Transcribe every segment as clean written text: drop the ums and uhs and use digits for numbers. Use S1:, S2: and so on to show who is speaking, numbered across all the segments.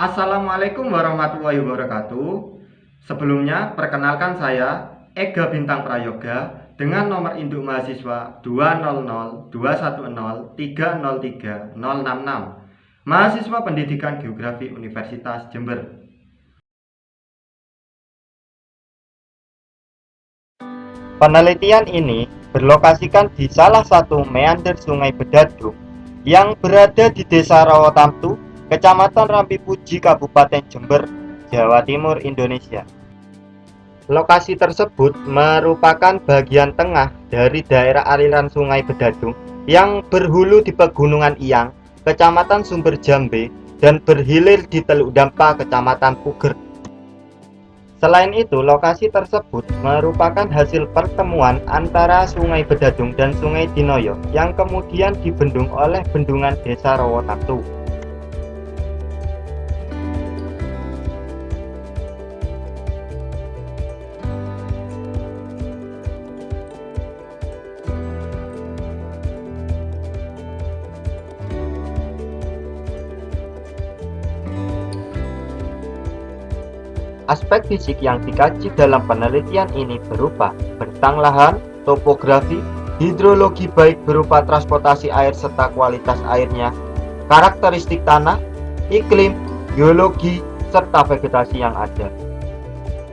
S1: Assalamualaikum warahmatullahi wabarakatuh. Sebelumnya, perkenalkan saya Ega Bintang Prayoga dengan nomor induk mahasiswa 2002103030066, mahasiswa Pendidikan Geografi Universitas Jember. Penelitian ini berlokasikan di salah satu meander Sungai Bedadung yang berada di Desa Rawotamtu, Kecamatan Rampipuji, Kabupaten Jember, Jawa Timur, Indonesia. Lokasi tersebut merupakan bagian tengah dari daerah aliran Sungai Bedadung yang berhulu di Pegunungan Iyang, Kecamatan Sumber Jambe, dan berhilir di Teluk Dampa, Kecamatan Puger. Selain itu, lokasi tersebut merupakan hasil pertemuan antara Sungai Bedadung dan Sungai Dinoyo yang kemudian dibendung oleh bendungan Desa Rawotamtu. Aspek fisik yang dikaji dalam penelitian ini berupa bentang lahan, topografi, hidrologi baik berupa transportasi air serta kualitas airnya, karakteristik tanah, iklim, geologi, serta vegetasi yang ada.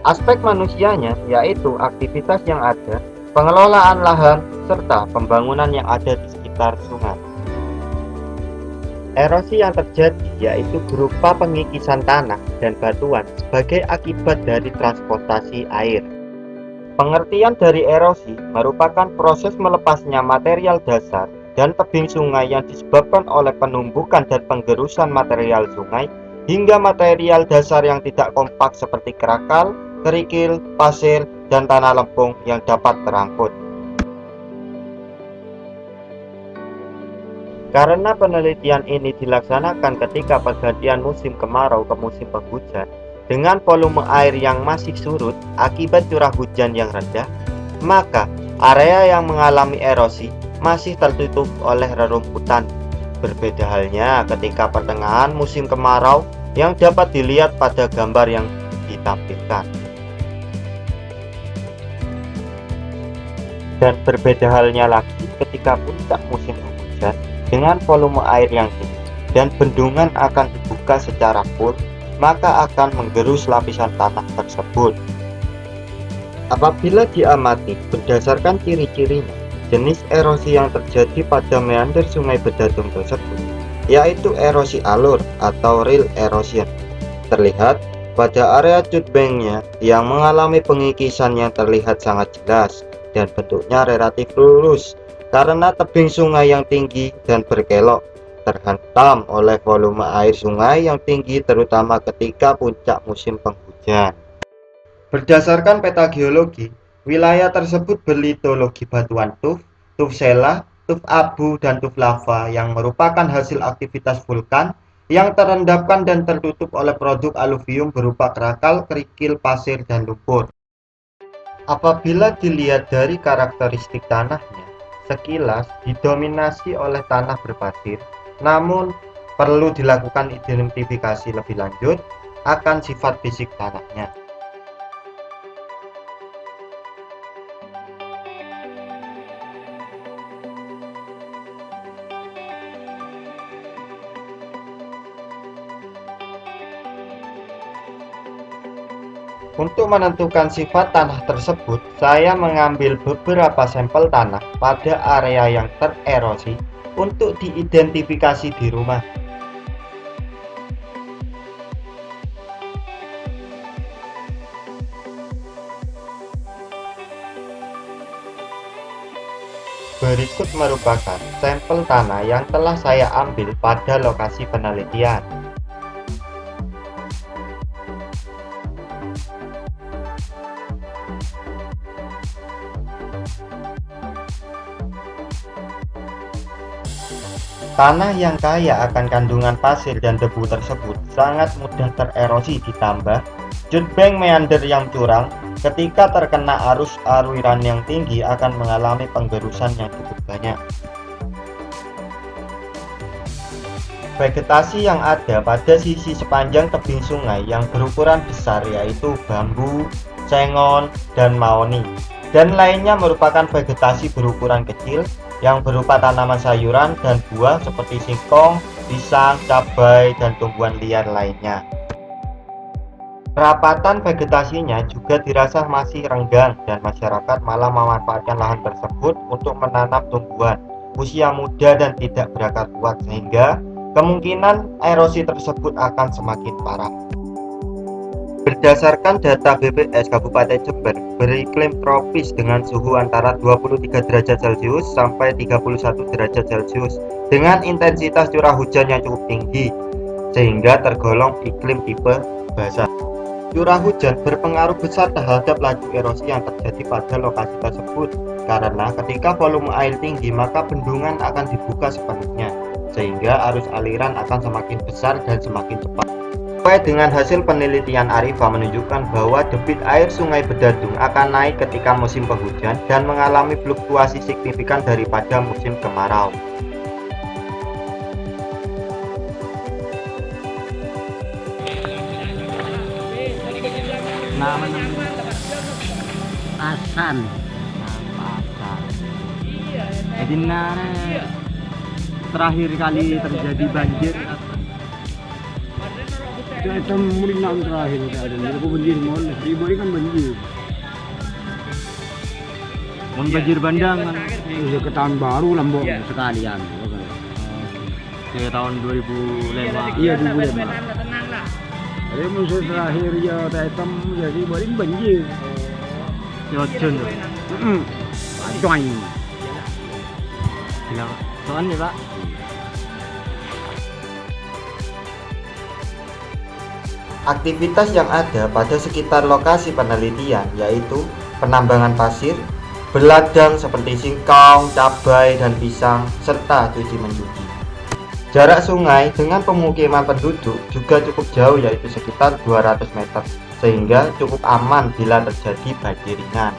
S1: Aspek manusianya yaitu aktivitas yang ada, pengelolaan lahan, serta pembangunan yang ada di sekitar sungai. Erosi yang terjadi yaitu berupa pengikisan tanah dan batuan sebagai akibat dari transportasi air. Pengertian dari erosi merupakan proses melepasnya material dasar dan tebing sungai yang disebabkan oleh penumbukan dan penggerusan material sungai hingga material dasar yang tidak kompak seperti kerakal, kerikil, pasir, dan tanah lempung yang dapat terangkut. Karena penelitian ini dilaksanakan ketika pergantian musim kemarau ke musim penghujan, dengan volume air yang masih surut akibat curah hujan yang rendah, maka area yang mengalami erosi masih tertutup oleh rerumputan. Berbeda halnya ketika pertengahan musim kemarau yang dapat dilihat pada gambar yang ditampilkan. Dan berbeda halnya lagi ketika puncak musim penghujan dengan volume air yang tinggi dan bendungan akan dibuka secara full, maka akan menggerus lapisan tanah tersebut. Apabila diamati berdasarkan ciri-cirinya, jenis erosi yang terjadi pada meander Sungai Bedadung tersebut yaitu erosi alur atau rill erosion. Terlihat pada area cutbanknya yang mengalami pengikisan yang terlihat sangat jelas dan bentuknya relatif lurus karena tebing sungai yang tinggi dan berkelok terhantam oleh volume air sungai yang tinggi terutama ketika puncak musim penghujan. Berdasarkan peta geologi, wilayah tersebut berlitologi batuan tuf sela, tuf abu, dan tuf lava yang merupakan hasil aktivitas vulkan yang terendapkan dan tertutup oleh produk aluvium berupa kerakal, kerikil, pasir, dan lumpur. Apabila dilihat dari karakteristik tanahnya, sekilas didominasi oleh tanah berpasir, namun perlu dilakukan identifikasi lebih lanjut akan sifat fisik tanahnya. Untuk menentukan sifat tanah tersebut, saya mengambil beberapa sampel tanah pada area yang tererosi untuk diidentifikasi di rumah. Berikut merupakan sampel tanah yang telah saya ambil pada lokasi penelitian. Tanah yang kaya akan kandungan pasir dan debu tersebut sangat mudah tererosi, ditambah cutbank meander yang curam ketika terkena arus aliran yang tinggi akan mengalami penggerusan yang cukup banyak. Vegetasi yang ada pada sisi sepanjang tebing sungai yang berukuran besar yaitu bambu, cengon, dan mahoni. Dan lainnya merupakan vegetasi berukuran kecil yang berupa tanaman sayuran dan buah seperti singkong, pisang, cabai, dan tumbuhan liar lainnya. Kerapatan vegetasinya juga dirasa masih renggang dan masyarakat malah memanfaatkan lahan tersebut untuk menanam tumbuhan usia muda dan tidak berakar kuat sehingga kemungkinan erosi tersebut akan semakin parah. Berdasarkan data BPS Kabupaten Jember, beriklim tropis dengan suhu antara 23 derajat Celcius sampai 31 derajat Celcius dengan intensitas curah hujan yang cukup tinggi sehingga tergolong iklim tipe basah. Curah hujan berpengaruh besar terhadap laju erosi yang terjadi pada lokasi tersebut karena ketika volume air tinggi maka bendungan akan dibuka sepenuhnya sehingga arus aliran akan semakin besar dan semakin cepat. Sesuai dengan hasil penelitian Arifa menunjukkan bahwa debit air Sungai Bedadung akan naik ketika musim penghujan dan mengalami fluktuasi signifikan daripada musim kemarau.
S2: Nama Asan. Jadi terakhir kali terjadi banjir
S3: Kita mulai tahun terakhir ada aku banjir mohon di bawah kan banjir.
S2: banjir bandang kan
S3: Udah ke tahun baru Lombok
S2: sekalian. Ke tahun 2005.
S3: Iya 2005. Jadi musim terakhir ya hitam jadi balik banjir.
S2: Yojun.
S3: Coy.
S2: Bilang soalnya Pak.
S1: Aktivitas yang ada pada sekitar lokasi penelitian yaitu penambangan pasir, berladang seperti singkong, cabai, dan pisang, serta cuci mencuci. Jarak sungai dengan pemukiman penduduk juga cukup jauh yaitu sekitar 200 meter, sehingga cukup aman bila terjadi banjir ringan.